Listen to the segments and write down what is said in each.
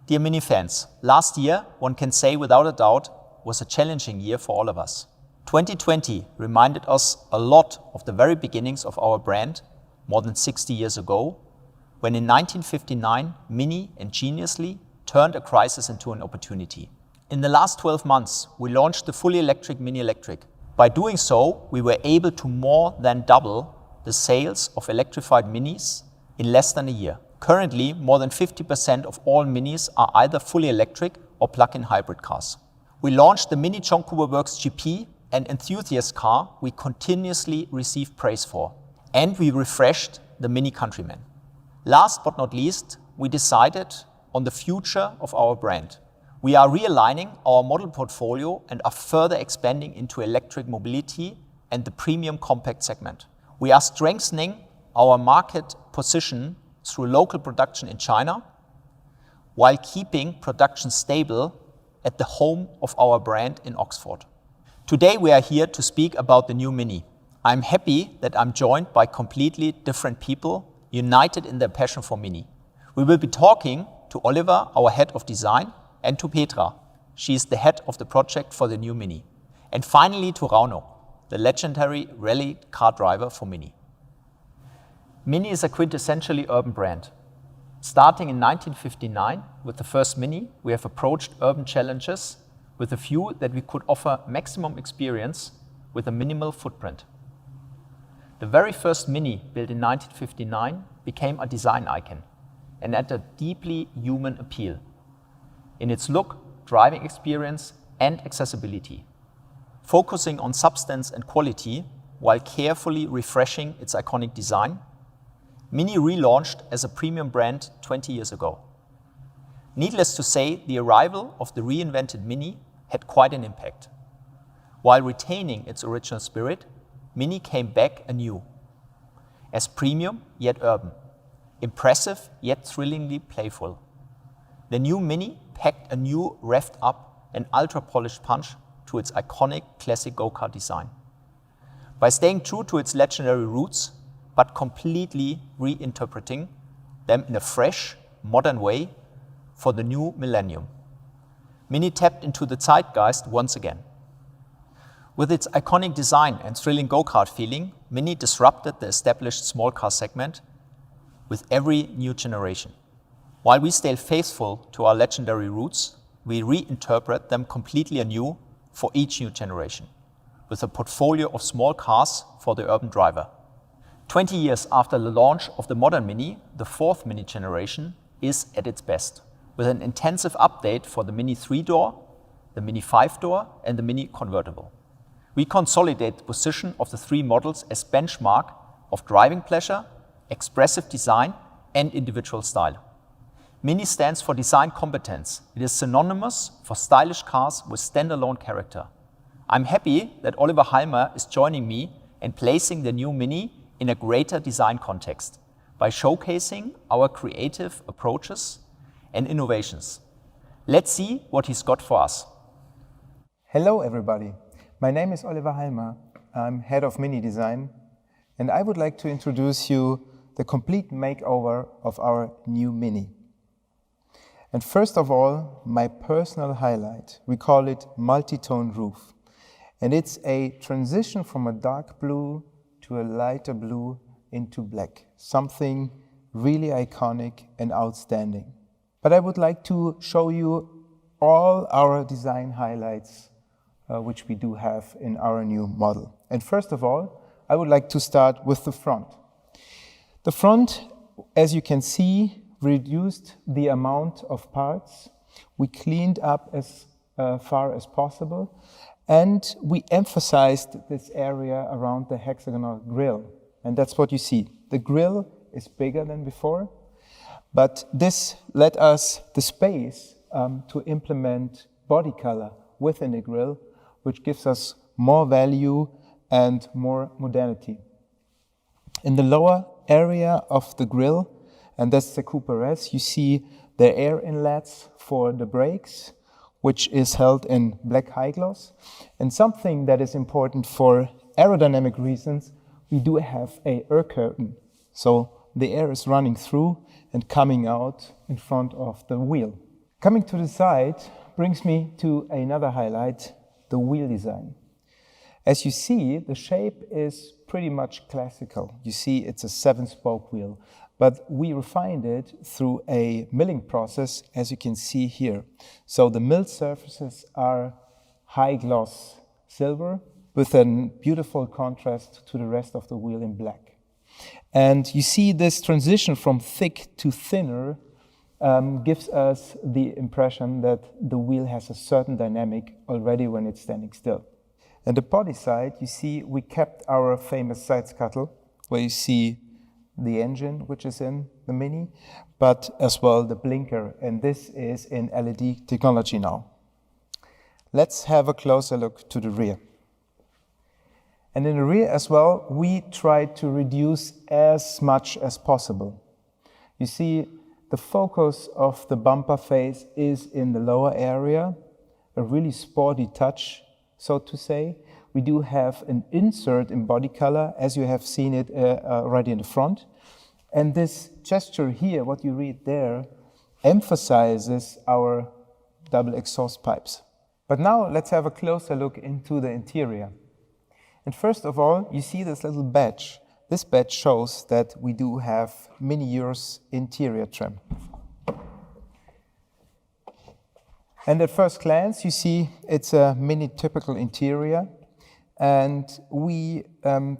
Dear Mini fans, last year, one can say without a doubt, was a challenging year for all of us. 2020 reminded us a lot of the very beginnings of our brand more than 60 years ago, when in 1959, Mini ingeniously turned a crisis into an opportunity. In the last 12 months, we launched the fully electric Mini Electric. By doing so, we were able to more than double the sales of electrified Minis in less than a year. Currently, more than 50% of all Minis are either fully electric or plug-in hybrid cars. We launched the Mini Vancouver Works GP, an enthusiast car we continuously receive praise for. And we refreshed the Mini Countryman. Last but not least, we decided on the future of our brand. We are realigning our model portfolio and are further expanding into electric mobility and the premium compact segment. We are strengthening our market position through local production in China, while keeping production stable at the home of our brand in Oxford. Today we are here to speak about the new Mini. I'm happy that I'm joined by completely different people united in their passion for Mini. We will be talking to Oliver, our head of design, and to Petra. She is the head of the project for the new Mini. And finally to Rauno, the legendary rally car driver for Mini. Mini is a quintessentially urban brand. Starting in 1959 with the first Mini, we have approached urban challenges with a view that we could offer maximum experience with a minimal footprint. The very first Mini, built in 1959, became a design icon and had a deeply human appeal in its look, driving experience, and accessibility, focusing on substance and quality while carefully refreshing its iconic design. Mini relaunched as a premium brand 20 years ago. Needless to say, the arrival of the reinvented Mini had quite an impact. While retaining its original spirit, Mini came back anew, as premium yet urban, impressive yet thrillingly playful. The new Mini packed a new revved up and ultra-polished punch to its iconic classic go-kart design. By staying true to its legendary roots, but completely reinterpreting them in a fresh, modern way for the new millennium, Mini tapped into the zeitgeist once again. With its iconic design and thrilling go-kart feeling, Mini disrupted the established small car segment with every new generation. While we stay faithful to our legendary roots, we reinterpret them completely anew for each new generation, with a portfolio of small cars for the urban driver. 20 years after the launch of the modern Mini, the fourth Mini generation is at its best, with an intensive update for the Mini 3-door, the Mini 5-door, and the Mini convertible. We consolidate the position of the three models as benchmark of driving pleasure, expressive design, and individual style. Mini stands for design competence. It is synonymous for stylish cars with standalone character. I'm happy that Oliver Halmer is joining me and placing the new Mini in a greater design context by showcasing our creative approaches and innovations. Let's see what he's got for us. Hello everybody, my name is Oliver Halmer. I'm head of Mini Design, and I would like to introduce you the complete makeover of our new Mini. And first of all, my personal highlight, we call it multi-tone roof. And it's a transition from a dark blue to a lighter blue into black, something really iconic and outstanding. But I would like to show you all our design highlights which we do have in our new model. And first of all, I would like to start with the front. The front, as you can see, reduced the amount of parts. We cleaned up as far as possible, and we emphasized this area around the hexagonal grille. And that's what you see. The grille is bigger than before, but this let us the space to implement body color within the grille, which gives us more value and more modernity. In the lower area of the grille, and that's the Cooper S, you see the air inlets for the brakes, which is held in black high gloss. And something that is important for aerodynamic reasons, we do have a air curtain. So the air is running through and coming out in front of the wheel. Coming to the side brings me to another highlight, the wheel design. As you see, the shape is pretty much classical. You see it's a 7-spoke wheel, but we refined it through a milling process, as you can see here. So the milled surfaces are high gloss silver with a beautiful contrast to the rest of the wheel in black. And you see this transition from thick to thinner gives us the impression that the wheel has a certain dynamic already when it's standing still. And the body side, you see we kept our famous side scuttle, where you see the engine which is in the Mini, but as well the blinker, and this is in LED technology now. Let's have a closer look to the rear. And in the rear as well, we tried to reduce as much as possible. You see, the focus of the bumper face is in the lower area, a really sporty touch, so to say. We do have an insert in body color, as you have seen it already in the front. And this gesture here, what you read there, emphasizes our double exhaust pipes. But now let's have a closer look into the interior. And first of all, you see this little badge. This badge shows that we do have Mini Euro's interior trim. And at first glance, you see it's a Mini typical interior. And we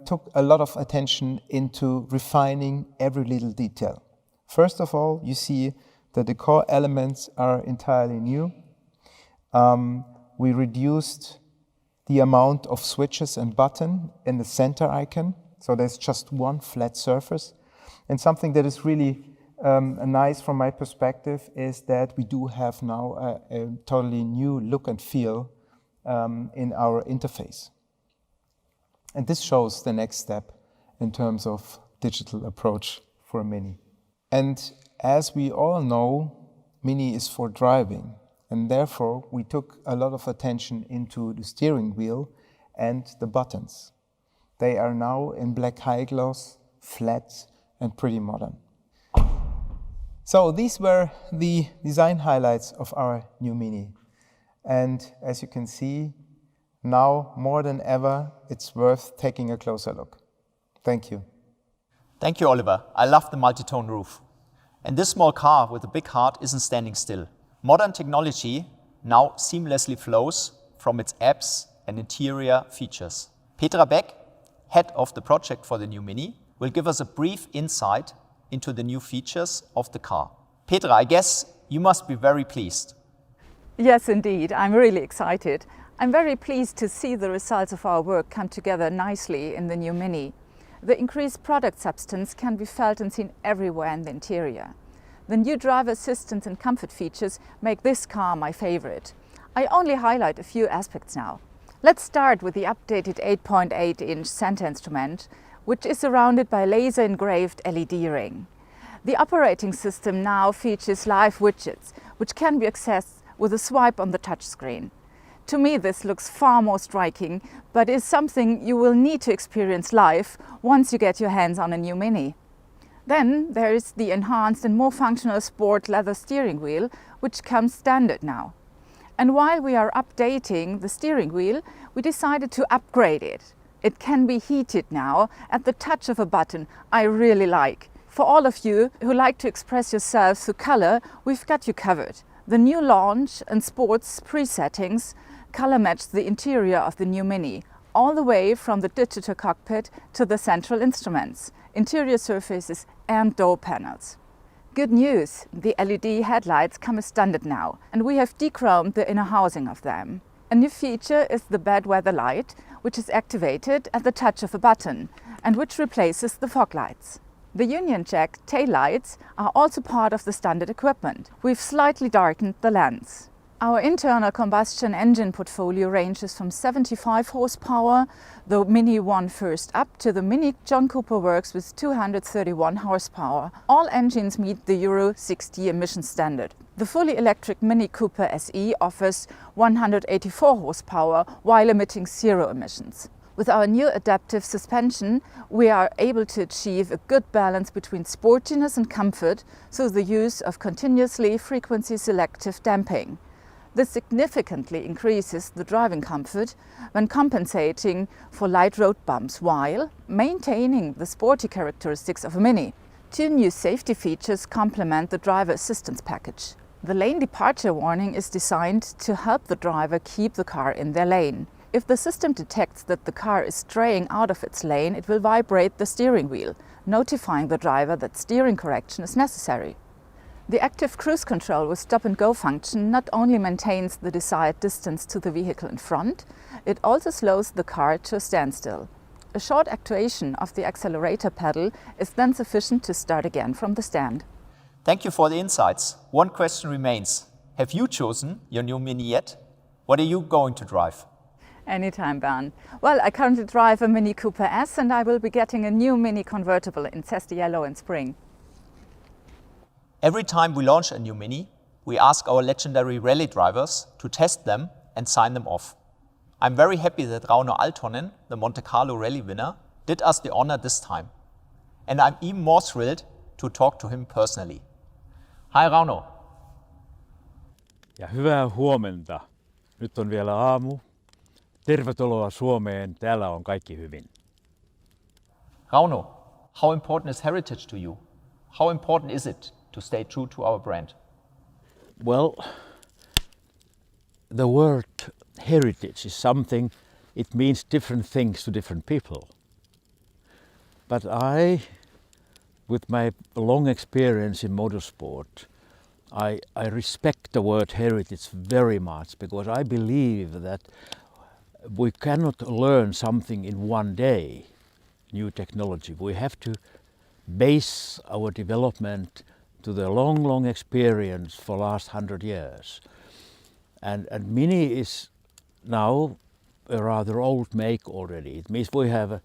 took a lot of attention into refining every little detail. First of all, you see that the core elements are entirely new. We reduced the amount of switches and buttons in the center icon, so there's just one flat surface. And something that is really nice from my perspective is that we do have now a totally new look and feel in our interface. And this shows the next step in terms of digital approach for a Mini. And as we all know, Mini is for driving. And therefore, we took a lot of attention into the steering wheel and the buttons. They are now in black high gloss, flat, and pretty modern. So these were the design highlights of our new Mini. And as you can see, now more than ever, it's worth taking a closer look. Thank you. Thank you, Oliver. I love the multi-tone roof. And this small car with a big heart isn't standing still. Modern technology now seamlessly flows from its apps and interior features. Petra Beck, head of the project for the new Mini, will give us a brief insight into the new features of the car. Petra, I guess you must be very pleased. Yes, indeed. I'm really excited. I'm very pleased to see the results of our work come together nicely in the new Mini. The increased product substance can be felt and seen everywhere in the interior. The new driver assistance and comfort features make this car my favorite. I only highlight a few aspects now. Let's start with the updated 8.8-inch center instrument, which is surrounded by laser-engraved LED ring. The operating system now features live widgets, which can be accessed with a swipe on the touchscreen. To me, this looks far more striking, but is something you will need to experience live once you get your hands on a new Mini. Then there is the enhanced and more functional sport leather steering wheel, which comes standard now. And while we are updating the steering wheel, we decided to upgrade it. It can be heated now at the touch of a button. I really like. For all of you who like to express yourselves through color, we've got you covered. The new launch and sports pre-settings color match the interior of the new Mini, all the way from the digital cockpit to the central instruments, interior surfaces and door panels. Good news, the LED headlights come as standard now, and we have dechromed the inner housing of them. A new feature is the bad weather light, which is activated at the touch of a button and which replaces the fog lights. The Union Jack taillights are also part of the standard equipment. We've slightly darkened the lens. Our internal combustion engine portfolio ranges from 75 horsepower, the Mini One First Up, to the Mini John Cooper Works with 231 horsepower. All engines meet the Euro 6D emission standard. The fully electric Mini Cooper SE offers 184 horsepower while emitting zero emissions. With our new adaptive suspension, we are able to achieve a good balance between sportiness and comfort through the use of continuously frequency selective damping. This significantly increases the driving comfort when compensating for light road bumps while maintaining the sporty characteristics of a Mini. Two new safety features complement the driver assistance package. The lane departure warning is designed to help the driver keep the car in their lane. If the system detects that the car is straying out of its lane, it will vibrate the steering wheel, notifying the driver that steering correction is necessary. The active cruise control with stop-and-go function not only maintains the desired distance to the vehicle in front, it also slows the car to a standstill. A short actuation of the accelerator pedal is then sufficient to start again from the stand. Thank you for the insights. One question remains. Have you chosen your new Mini yet? What are you going to drive? Anytime, Bernd. Well, I currently drive a Mini Cooper S and I will be getting a new Mini convertible in zesty yellow in spring. Every time we launch a new Mini, we ask our legendary rally drivers to test them and sign them off. I'm very happy that Rauno Altonen, the Monte Carlo rally winner, did us the honor this time. And I'm even more thrilled to talk to him personally. Hi Rauno. Ja hyvää huomenta. Nyt on vielä aamu. Tervetuloa Suomeen. Täällä on kaikki hyvin. Rauno, how important is heritage to you? How important is it to stay true to our brand? Well, the word heritage is something, it means different things to different people. But I, with my long experience in motorsport, I respect the word heritage very much because I believe that we cannot learn something in one day, new technology. We have to base our development to the long experience for last 100 years. And Mini is now a rather old make already. It means we have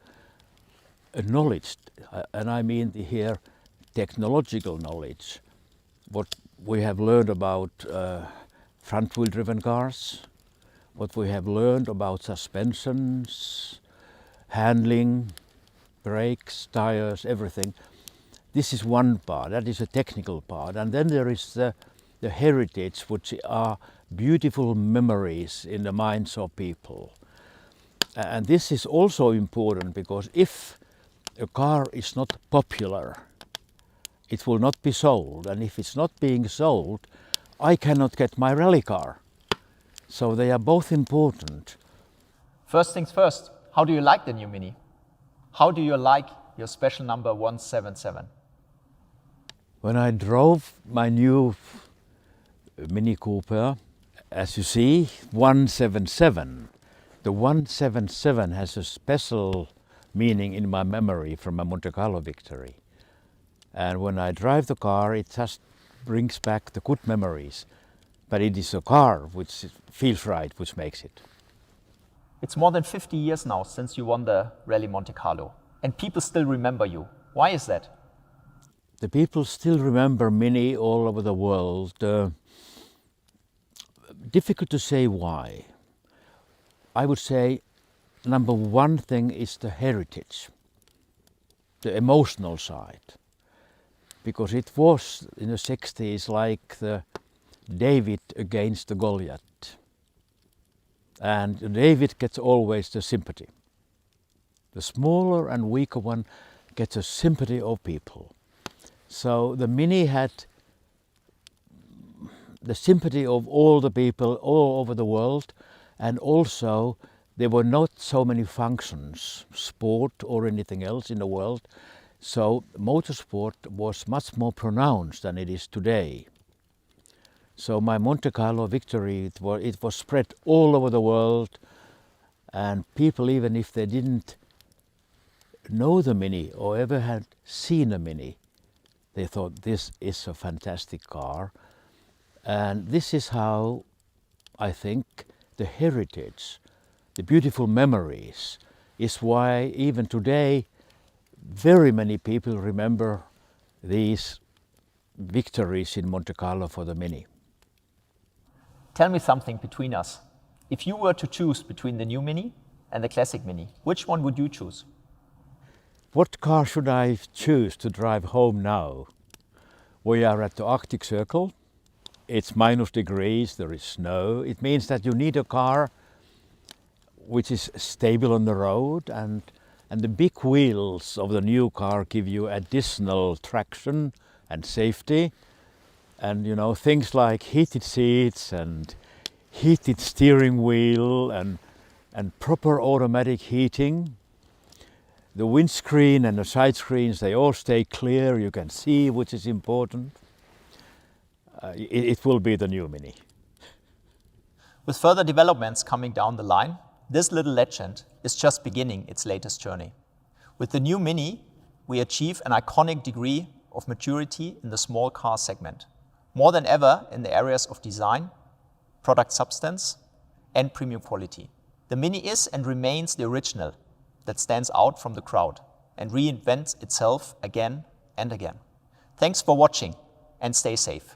a knowledge, and I mean here technological knowledge. What we have learned about front wheel driven cars, what we have learned about suspensions, handling, brakes, tires, everything. This is one part, that is a technical part. And then there is the heritage, which are beautiful memories in the minds of people. And this is also important because if a car is not popular, it will not be sold. And if it's not being sold, I cannot get my rally car. So they are both important. First things first, how do you like the new Mini? How do you like your special number 177? When I drove my new Mini Cooper, as you see, 177. The 177 has a special meaning in my memory from my Monte Carlo victory. And when I drive the car, it just brings back the good memories. But it is a car which feels right, which makes it. It's more than 50 years now since you won the Rally Monte Carlo. And people still remember you. Why is that? The people still remember Mini all over the world. Difficult to say why. I would say number one thing is the heritage, the emotional side. Because it was in the 60s like the David against the Goliath. And David gets always the sympathy. The smaller and weaker one gets a sympathy of people. So the Mini had the sympathy of all the people all over the world, and also there were not so many functions, sport or anything else in the world, so motorsport was much more pronounced than it is today. So my Monte Carlo victory, it was spread all over the world, and people, even if they didn't know the Mini or ever had seen a Mini, they thought this is a fantastic car. And this is how I think the heritage, the beautiful memories, is why even today very many people remember these victories in Monte Carlo for the Mini. Tell me something between us. If you were to choose between the new Mini and the classic Mini. Which one would you choose? What car should I choose to drive home now? We are at the Arctic Circle. It's -degrees, there is snow. It means that you need a car which is stable on the road, and the big wheels of the new car give you additional traction and safety. And you know, things like heated seats and heated steering wheel and proper automatic heating. The windscreen and the side screens, they all stay clear, you can see, which is important. It will be the new Mini. With further developments coming down the line, this little legend is just beginning its latest journey. With the new Mini, we achieve an iconic degree of maturity in the small car segment, more than ever in the areas of design, product substance, and premium quality. The Mini is and remains the original that stands out from the crowd and reinvents itself again and again. Thanks for watching and stay safe.